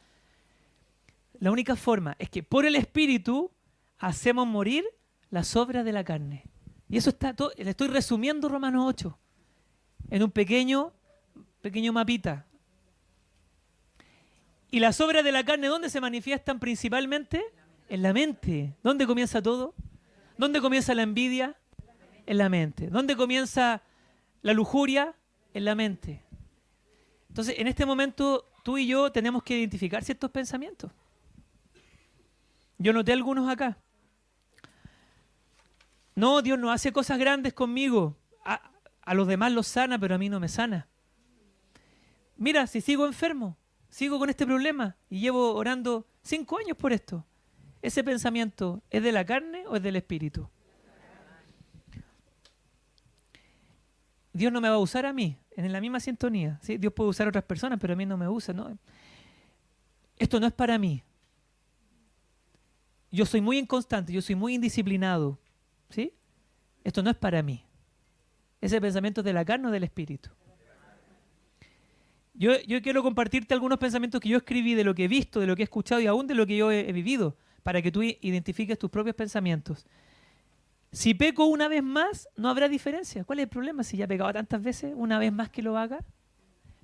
La única forma es que por el Espíritu hacemos morir las obras de la carne. Y eso está todo, le estoy resumiendo Romanos 8 en un pequeño mapita. ¿Y las obras de la carne dónde se manifiestan principalmente? En la mente. ¿Dónde comienza todo? ¿Dónde comienza la envidia? En la mente. ¿Dónde comienza la lujuria? En la mente. Entonces, en este momento, tú y yo tenemos que identificar ciertos pensamientos. Yo noté algunos acá. No, Dios no hace cosas grandes conmigo. A los demás los sana, pero a mí no me sana. Mira, si sigo enfermo, sigo con este problema y llevo orando 5 años por esto. ¿Ese pensamiento es de la carne o es del espíritu? Dios no me va a usar a mí, en la misma sintonía. ¿Sí? Dios puede usar a otras personas, pero a mí no me usa. ¿No? Esto no es para mí. Yo soy muy inconstante, yo soy muy indisciplinado. ¿Sí? Esto no es para mí. Ese pensamiento es de la carne o del espíritu. Yo quiero compartirte algunos pensamientos que yo escribí, de lo que he visto, de lo que he escuchado y aún de lo que yo he vivido, para que tú identifiques tus propios pensamientos. Si peco una vez más, no habrá diferencia. ¿Cuál es el problema si ya he pecado tantas veces, una vez más que lo haga?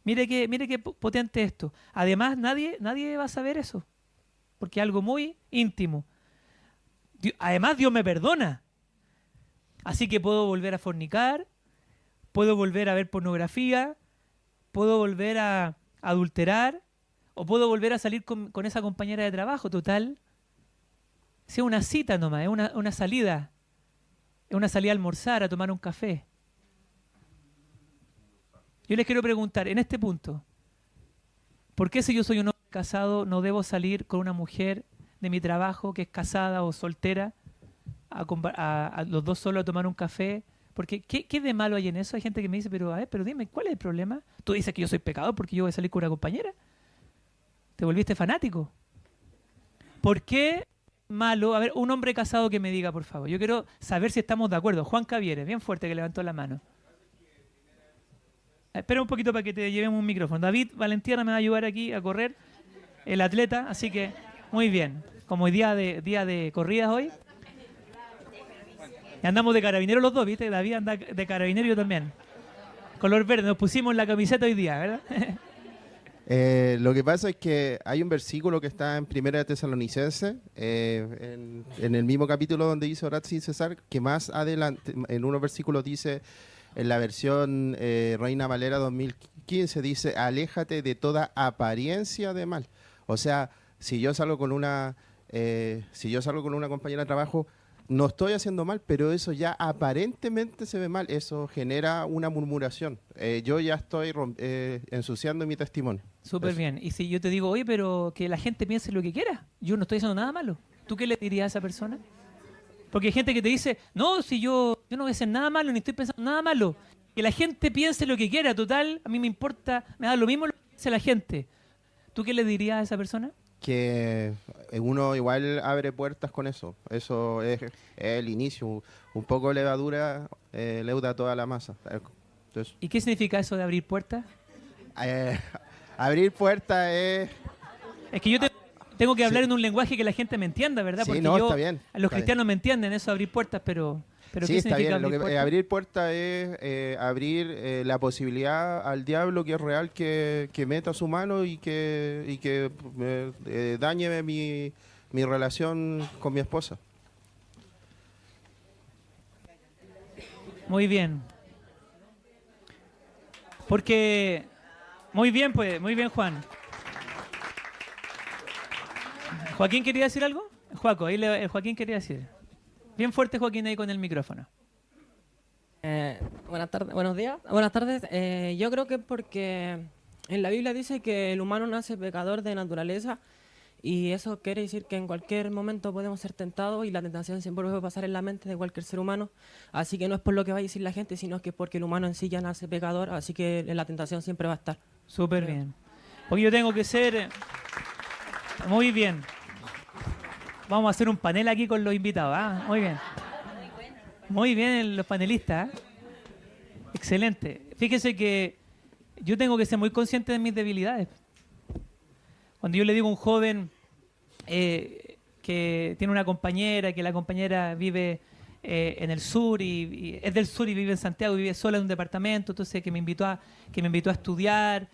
Mire qué potente esto. Además, nadie va a saber eso, porque es algo muy íntimo. Además, Dios me perdona. Así que puedo volver a fornicar, puedo volver a ver pornografía, puedo volver a adulterar, o puedo volver a salir con esa compañera de trabajo. Total, si es una cita nomás, es una salida. Es una salida a almorzar, a tomar un café. Yo les quiero preguntar, en este punto, ¿por qué si yo soy un hombre casado no debo salir con una mujer de mi trabajo que es casada o soltera a los dos solos a tomar un café? Porque ¿qué de malo hay en eso? Hay gente que me dice, pero dime, ¿cuál es el problema? Tú dices que yo soy pecador porque yo voy a salir con una compañera. ¿Te volviste fanático? ¿Por qué malo? A ver, un hombre casado que me diga, por favor. Yo quiero saber si estamos de acuerdo. Juan Cavieres, bien fuerte, que levantó la mano. Espera un poquito para que te llevemos un micrófono. David Valentierra me va a ayudar aquí a correr, el atleta, así que muy bien. Como hoy día de corridas hoy. Y andamos de carabinero los dos, ¿viste? David anda de carabinero y yo también. Color verde, nos pusimos la camiseta hoy día, ¿verdad? Lo que pasa es que hay un versículo que está en Primera de Tesalonicenses, en el mismo capítulo donde dice Horacio y César, que más adelante, en unos versículos dice, en la versión Reina Valera 2015, dice, aléjate de toda apariencia de mal. O sea, si yo salgo con una compañera de trabajo, no estoy haciendo mal, pero eso ya aparentemente se ve mal. Eso genera una murmuración. Yo ya estoy ensuciando mi testimonio. Súper bien. Y si yo te digo, oye, pero que la gente piense lo que quiera, yo no estoy haciendo nada malo. ¿Tú qué le dirías a esa persona? Porque hay gente que te dice, no, si yo no voy a hacer nada malo, ni estoy pensando nada malo. Que la gente piense lo que quiera, total, a mí me importa, me da lo mismo lo que piense la gente. ¿Tú qué le dirías a esa persona? Que uno igual abre puertas con eso. Eso es el inicio. Un poco de levadura leuda toda la masa. Entonces, ¿Y qué significa eso de abrir puertas? Abrir puertas es... Es que yo tengo que hablar en un lenguaje que la gente me entienda, ¿verdad? Sí, Porque no, yo, está bien, los cristianos me entienden eso de abrir puertas, pero sí, ¿qué está significa bien. abrir puertas? Abrir puertas es abrir la posibilidad al diablo, que es real, que meta su mano y que dañe mi relación con mi esposa. Muy bien. Porque, muy bien, pues, muy bien, Juan. ¿Joaquín quería decir algo? Joaco, el Joaquín quería decir. Bien fuerte, Joaquín, ahí con el micrófono. Buenas tardes, buenos días, buenas tardes. Yo creo que es porque en la Biblia dice que el humano nace pecador de naturaleza y eso quiere decir que en cualquier momento podemos ser tentados y la tentación siempre puede pasar en la mente de cualquier ser humano. Así que no es por lo que va a decir la gente, sino que es porque el humano en sí ya nace pecador, así que la tentación siempre va a estar. Súper bien. Porque yo tengo que ser... Muy bien. Vamos a hacer un panel aquí con los invitados. ¿Ah? Muy bien. Muy bien los panelistas. ¿Eh? Excelente. Fíjese que yo tengo que ser muy consciente de mis debilidades. Cuando yo le digo a un joven que tiene una compañera, que la compañera vive en el sur y es del sur y vive en Santiago y vive sola en un departamento, entonces que me invitó a estudiar,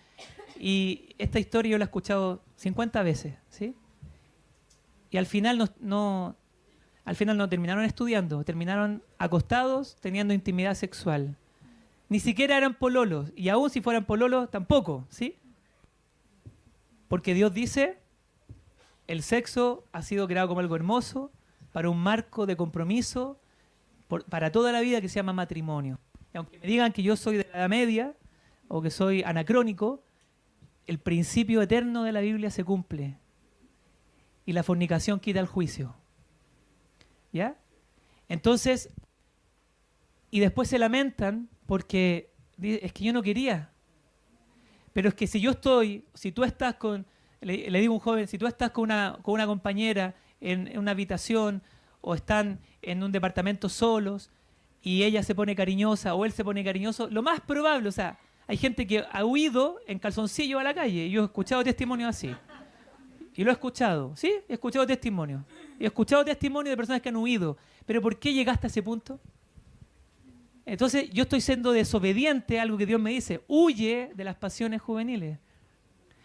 y esta historia yo la he escuchado 50 veces, ¿sí? Y al final no terminaron estudiando, terminaron acostados teniendo intimidad sexual. Ni siquiera eran pololos, y aún si fueran pololos tampoco, ¿sí? Porque Dios dice, el sexo ha sido creado como algo hermoso, para un marco de compromiso, para toda la vida, que se llama matrimonio. Y aunque me digan que yo soy de la Edad Media, o que soy anacrónico, el principio eterno de la Biblia se cumple. Y la fornicación quita el juicio. ¿Ya? Entonces, y después se lamentan porque es que yo no quería. Pero es que si tú estás con, le digo a un joven, si tú estás con una compañera en una habitación o están en un departamento solos y ella se pone cariñosa o él se pone cariñoso, lo más probable, o sea, hay gente que ha huido en calzoncillo a la calle y yo he escuchado testimonios así. Y lo he escuchado, ¿sí? He escuchado testimonios. He escuchado testimonios de personas que han huido. Pero ¿por qué llegaste a ese punto? Entonces yo estoy siendo desobediente a algo que Dios me dice. Huye de las pasiones juveniles.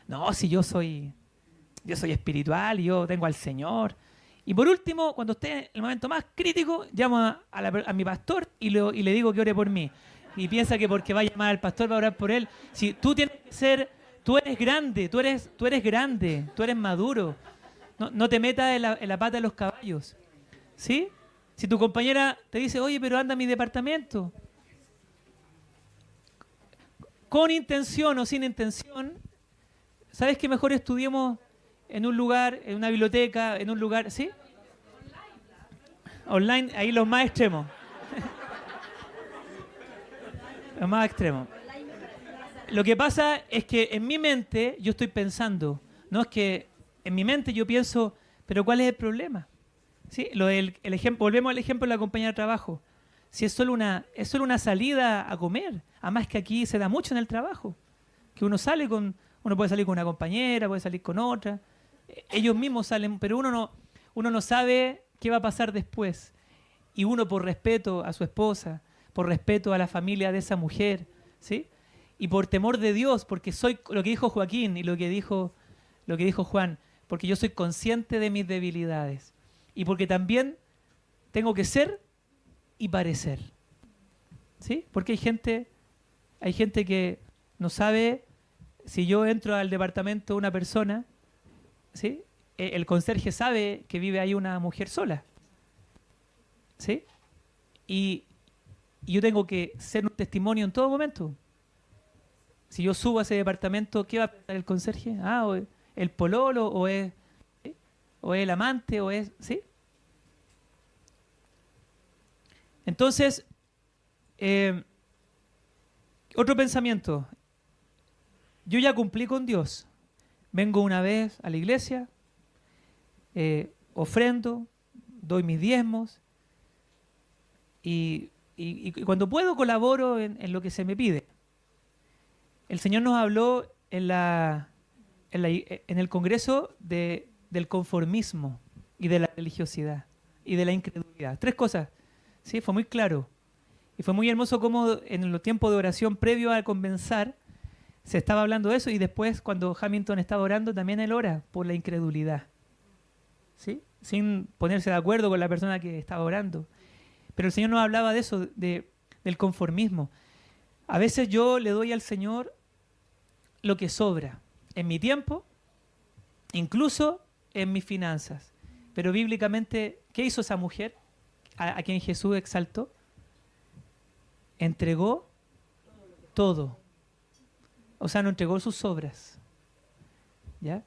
No, si yo soy espiritual, yo tengo al Señor. Y por último, cuando esté en el momento más crítico, llamo a mi pastor y le digo que ore por mí. Y piensa que porque va a llamar al pastor va a orar por él. Si tú tienes que ser... Tú eres grande, tú eres grande, tú eres maduro. No te metas en la pata de los caballos. ¿Sí? Si tu compañera te dice, oye, pero anda a mi departamento. Con intención o sin intención, ¿sabes que mejor estudiemos en un lugar, en una biblioteca, en un lugar, ¿sí? Online, ahí los más extremos. Los más extremos. Lo que pasa es que en mi mente yo estoy pensando, no es que en mi mente yo pienso, pero ¿cuál es el problema? ¿Sí? El ejemplo, volvemos al ejemplo de la compañía de trabajo. Si es solo una salida a comer, además que aquí se da mucho en el trabajo, que uno puede salir con una compañera, puede salir con otra, ellos mismos salen, pero uno no sabe qué va a pasar después. Y uno por respeto a su esposa, por respeto a la familia de esa mujer, ¿sí? Y por temor de Dios, porque soy lo que dijo Joaquín y lo que dijo Juan, porque yo soy consciente de mis debilidades y porque también tengo que ser y parecer, ¿sí? Porque hay gente que no sabe si yo entro al departamento de una persona, ¿sí? El conserje sabe que vive ahí una mujer sola, ¿sí? Y yo tengo que ser un testimonio en todo momento. Si yo subo a ese departamento, ¿qué va a pensar el conserje? Ah, o el pololo, ¿sí? O es el amante, o es... ¿sí? Entonces, otro pensamiento. Yo ya cumplí con Dios. Vengo una vez a la iglesia, ofrendo, doy mis diezmos y cuando puedo colaboro en lo que se me pide. El Señor nos habló en el Congreso del conformismo y de la religiosidad y de la incredulidad. 3 cosas, ¿sí? Fue muy claro. Y fue muy hermoso cómo en los tiempos de oración previo al comenzar se estaba hablando de eso y después cuando Hamilton estaba orando también él ora por la incredulidad, ¿sí? Sin ponerse de acuerdo con la persona que estaba orando. Pero el Señor nos hablaba de eso, de del conformismo. A veces yo le doy al Señor lo que sobra en mi tiempo, incluso en mis finanzas. Pero bíblicamente, ¿qué hizo esa mujer a quien Jesús exaltó? Entregó todo. O sea, no entregó sus sobras. ¿Ya?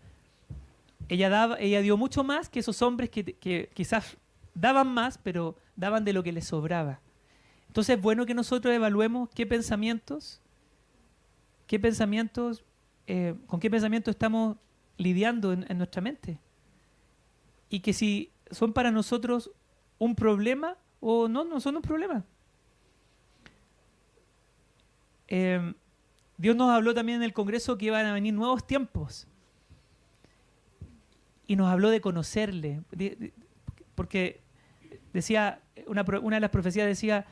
Ella dio mucho más que esos hombres que quizás daban más, pero daban de lo que les sobraba. Entonces es bueno que nosotros evaluemos con qué pensamientos estamos lidiando en nuestra mente. Y que si son para nosotros un problema o no son un problema. Dios nos habló también en el Congreso que iban a venir nuevos tiempos. Y nos habló de conocerle. Porque decía, una de las profecías decía,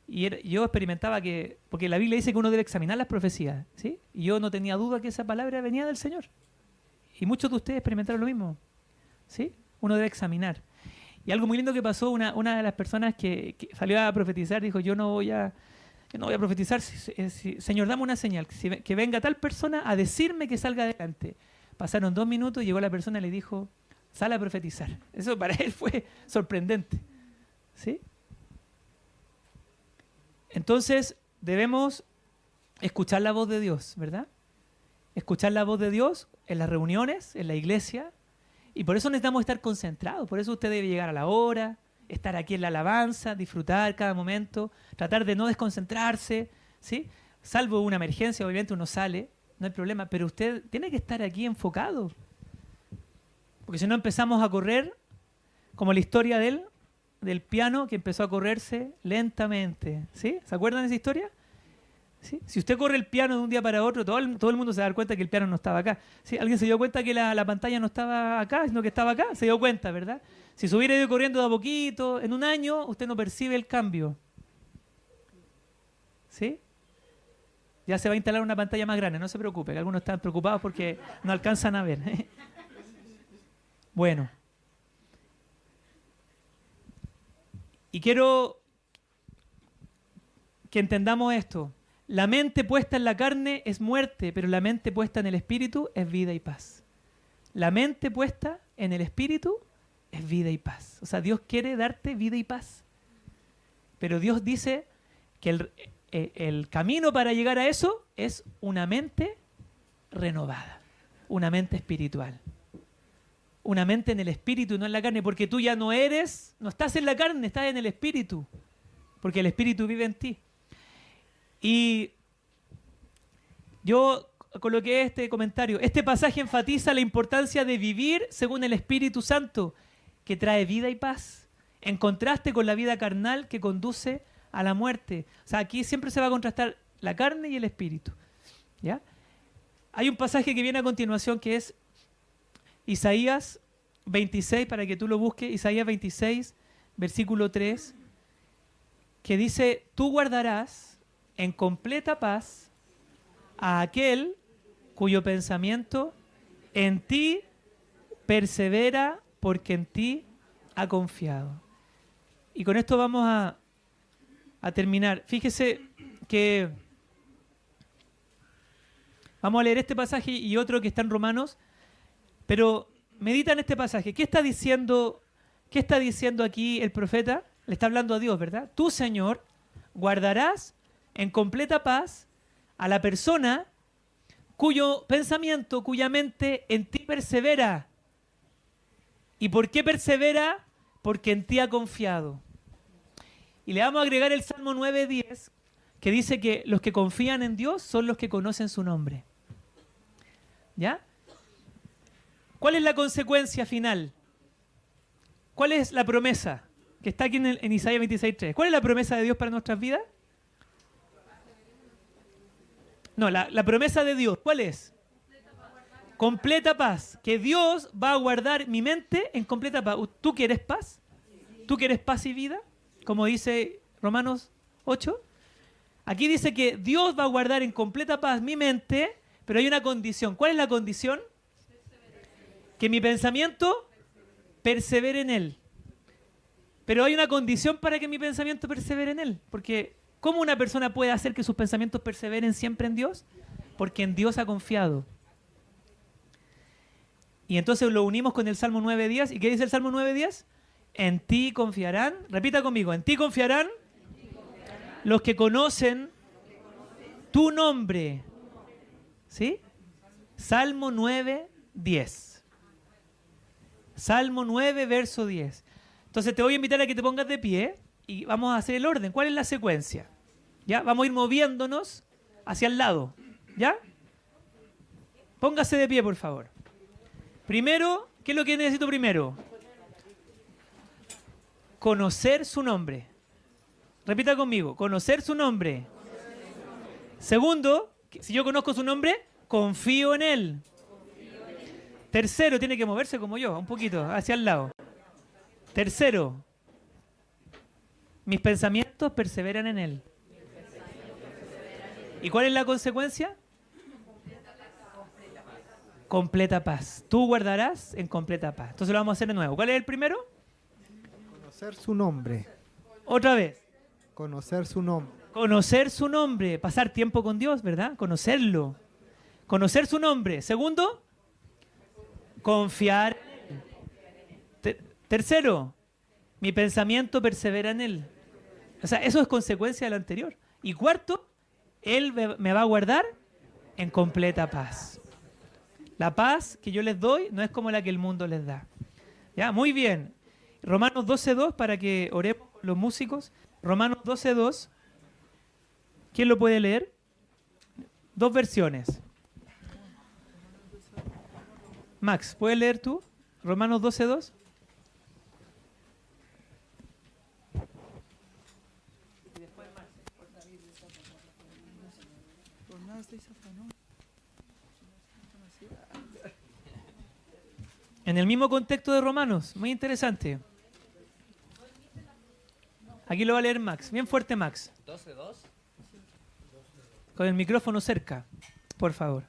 yo experimentaba que, porque la Biblia dice que uno debe examinar las profecías, ¿sí? Y yo no tenía duda que esa palabra venía del Señor. Y muchos de ustedes experimentaron lo mismo, ¿sí? Uno debe examinar. Y algo muy lindo que pasó, una de las personas que salió a profetizar dijo, yo no voy a profetizar, Señor, dame una señal, que venga tal persona a decirme que salga adelante. Pasaron 2 minutos, llegó la persona y le dijo, sal a profetizar. Eso para él fue sorprendente, ¿sí? Entonces, debemos escuchar la voz de Dios, ¿verdad? Escuchar la voz de Dios en las reuniones, en la iglesia, y por eso necesitamos estar concentrados. Por eso usted debe llegar a la hora, estar aquí en la alabanza, disfrutar cada momento, tratar de no desconcentrarse, ¿sí? Salvo una emergencia, obviamente uno sale, no hay problema, pero usted tiene que estar aquí enfocado. Porque si no empezamos a correr, como la historia del piano que empezó a correrse lentamente, ¿sí? ¿Se acuerdan de esa historia? ¿Sí? Si usted corre el piano de un día para otro, todo el mundo se va a dar cuenta que el piano no estaba acá. ¿Sí? ¿Alguien se dio cuenta que la pantalla no estaba acá, sino que estaba acá? Se dio cuenta, ¿verdad? Si se hubiera ido corriendo de a poquito, en un año, usted no percibe el cambio. ¿Sí? Ya se va a instalar una pantalla más grande, no se preocupe, que algunos están preocupados porque no alcanzan a ver. Bueno. Y quiero que entendamos esto. La mente puesta en la carne es muerte, pero la mente puesta en el espíritu es vida y paz. La mente puesta en el espíritu es vida y paz. O sea, Dios quiere darte vida y paz. Pero Dios dice que el camino para llegar a eso es una mente renovada, una mente espiritual. Una mente en el espíritu y no en la carne, porque tú ya no estás en la carne, estás en el espíritu, porque el espíritu vive en ti. Y yo coloqué este comentario. Este pasaje enfatiza la importancia de vivir según el Espíritu Santo, que trae vida y paz, en contraste con la vida carnal que conduce a la muerte. O sea, aquí siempre se va a contrastar la carne y el espíritu. ¿Ya? Hay un pasaje que viene a continuación que es Isaías 26, para que tú lo busques, Isaías 26, versículo 3, que dice, tú guardarás en completa paz a aquel cuyo pensamiento en ti persevera porque en ti ha confiado. Y con esto vamos a terminar. Fíjese que vamos a leer este pasaje y otro que está en Romanos, pero medita en este pasaje. ¿Qué está diciendo aquí el profeta? Le está hablando a Dios, ¿verdad? Tú, Señor, guardarás en completa paz a la persona cuyo pensamiento, cuya mente en ti persevera. ¿Y por qué persevera? Porque en ti ha confiado. Y le vamos a agregar el Salmo 9:10, que dice que los que confían en Dios son los que conocen su nombre. ¿Ya? ¿Cuál es la consecuencia final? ¿Cuál es la promesa? Que está aquí en Isaías 26:3. ¿Cuál es la promesa de Dios para nuestras vidas? No, la promesa de Dios, ¿cuál es? Completa paz. Que Dios va a guardar mi mente en completa paz. ¿Tú quieres paz? ¿Tú quieres paz y vida? Como dice Romanos 8. Aquí dice que Dios va a guardar en completa paz mi mente, pero hay una condición. ¿Cuál es la condición? Que mi pensamiento persevere en Él. Pero hay una condición para que mi pensamiento persevere en Él, porque ¿Cómo una persona puede hacer que sus pensamientos perseveren siempre en Dios? Porque en Dios ha confiado. Y entonces lo unimos con el Salmo 9:10. ¿Y qué dice el Salmo 9:10? En ti confiarán, repita conmigo, en ti confiarán los que conocen tu nombre. ¿Sí? Salmo 9:10. Salmo 9, verso 10. Entonces te voy a invitar a que te pongas de pie y vamos a hacer el orden. ¿Cuál es la secuencia? ¿Ya? Vamos a ir moviéndonos hacia el lado. ¿Ya? Póngase de pie, por favor. Primero, ¿qué es lo que necesito primero? Conocer su nombre. Repita conmigo, conocer su nombre. Segundo, si yo conozco su nombre, confío en él. Tercero, tiene que moverse como yo, un poquito, hacia el lado. Tercero, mis pensamientos perseveran en él. ¿Y cuál es la consecuencia? Completa paz. Tú guardarás en completa paz. Entonces lo vamos a hacer de nuevo. ¿Cuál es el primero? Conocer su nombre. Otra vez. Conocer su nombre. Conocer su nombre. Pasar tiempo con Dios, ¿verdad? Conocerlo. Conocer su nombre. Segundo, confiar. Tercero, mi pensamiento persevera en él. O sea, eso es consecuencia de lo anterior. Y cuarto, él me va a guardar en completa paz. La paz que yo les doy no es como la que el mundo les da. ¿Ya? Muy bien. Romanos 12:2, para que oremos con los músicos. Romanos 12:2. ¿Quién lo puede leer? Dos versiones. Max, ¿puedes leer tú? Romanos 12:2. En el mismo contexto de Romanos, muy interesante. Aquí lo va a leer Max, bien fuerte Max. 12:2. Con el micrófono cerca, por favor.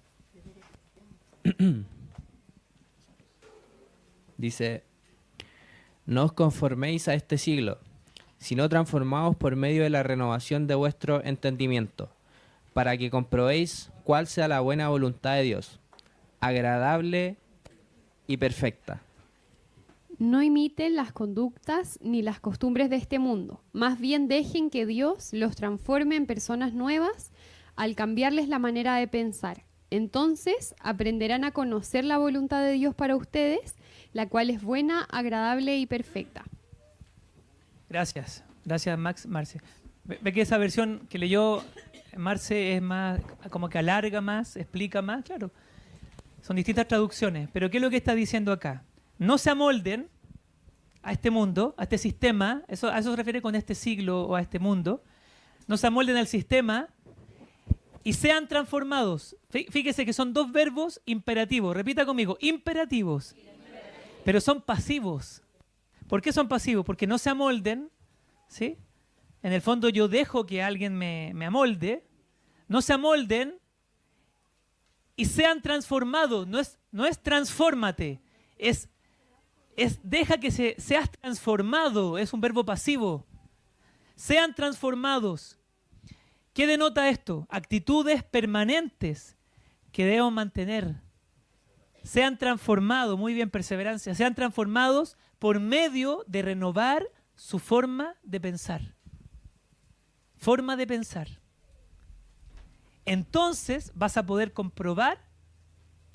Dice, no os conforméis a este siglo, sino transformaos por medio de la renovación de vuestro entendimiento, para que comprobéis cuál sea la buena voluntad de Dios, agradable y perfecta. No imiten las conductas ni las costumbres de este mundo. Más bien dejen que Dios los transforme en personas nuevas al cambiarles la manera de pensar. Entonces aprenderán a conocer la voluntad de Dios para ustedes, la cual es buena, agradable y perfecta. Gracias. Gracias, Max. Marce. Ve que esa versión que leyó Marce es más, como que alarga más, explica más, claro. Son distintas traducciones, pero ¿qué es lo que está diciendo acá? No se amolden a este mundo, a este sistema, a eso se refiere con este siglo o a este mundo. No se amolden al sistema y sean transformados. Fíjese que son dos verbos imperativos. Repita conmigo, imperativos. Pero son pasivos. ¿Por qué son pasivos? Porque no se amolden, ¿sí? En el fondo yo dejo que alguien me amolde. No se amolden y sean transformados. No es transfórmate, es deja que seas transformado. Es un verbo pasivo. Sean transformados. ¿Qué denota esto? Actitudes permanentes que debemos mantener. Sean transformados, muy bien, perseverancia, sean transformados por medio de renovar su forma de pensar. Forma de pensar. Entonces vas a poder comprobar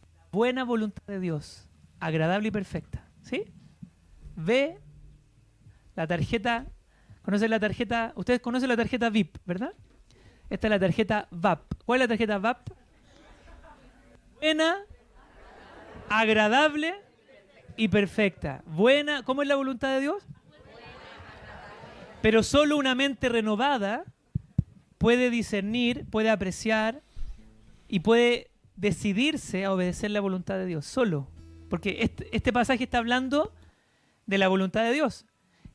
la buena voluntad de Dios, agradable y perfecta. ¿Sí? Ve la tarjeta, ¿conocen la tarjeta? Ustedes conocen la tarjeta VIP, ¿verdad? Esta es la tarjeta VAP. ¿Cuál es la tarjeta VAP? Buena, agradable y perfecta. Buena, ¿cómo es la voluntad de Dios? Pero solo una mente renovada puede discernir, puede apreciar y puede decidirse a obedecer la voluntad de Dios. Solo. Porque este pasaje está hablando de la voluntad de Dios.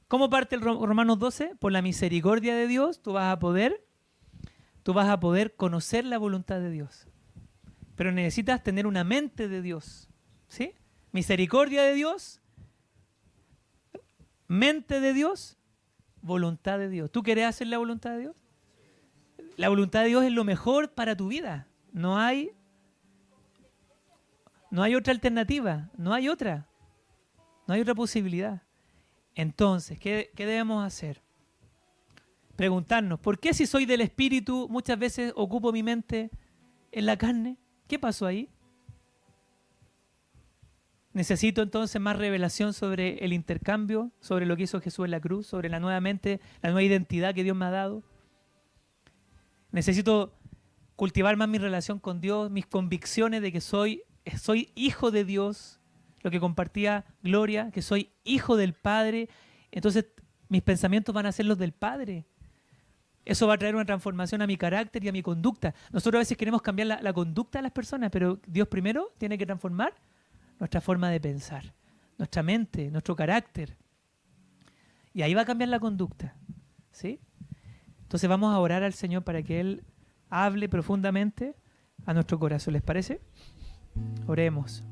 ¿Cómo parte el Romanos 12? Por la misericordia de Dios tú vas a poder conocer la voluntad de Dios. Pero necesitas tener una mente de Dios. ¿Sí? Misericordia de Dios, mente de Dios, voluntad de Dios. ¿Tú quieres hacer la voluntad de Dios? la voluntad de Dios es lo mejor para tu vida. No hay otra alternativa, no hay otra posibilidad. Entonces, ¿qué debemos hacer? Preguntarnos, ¿por qué si soy del Espíritu muchas veces ocupo mi mente en la carne? ¿Qué pasó ahí? Necesito entonces más revelación sobre el intercambio, sobre lo que hizo Jesús en la cruz, sobre la nueva mente, la nueva identidad que Dios me ha dado. Necesito cultivar más mi relación con Dios, mis convicciones de que soy hijo de Dios, lo que compartía Gloria, que soy hijo del Padre. Entonces mis pensamientos van a ser los del Padre. Eso va a traer una transformación a mi carácter y a mi conducta. Nosotros a veces queremos cambiar la conducta de las personas, pero Dios primero tiene que transformar nuestra forma de pensar, nuestra mente, nuestro carácter. Y ahí va a cambiar la conducta, ¿sí? Entonces vamos a orar al Señor para que Él hable profundamente a nuestro corazón. ¿Les parece? Oremos.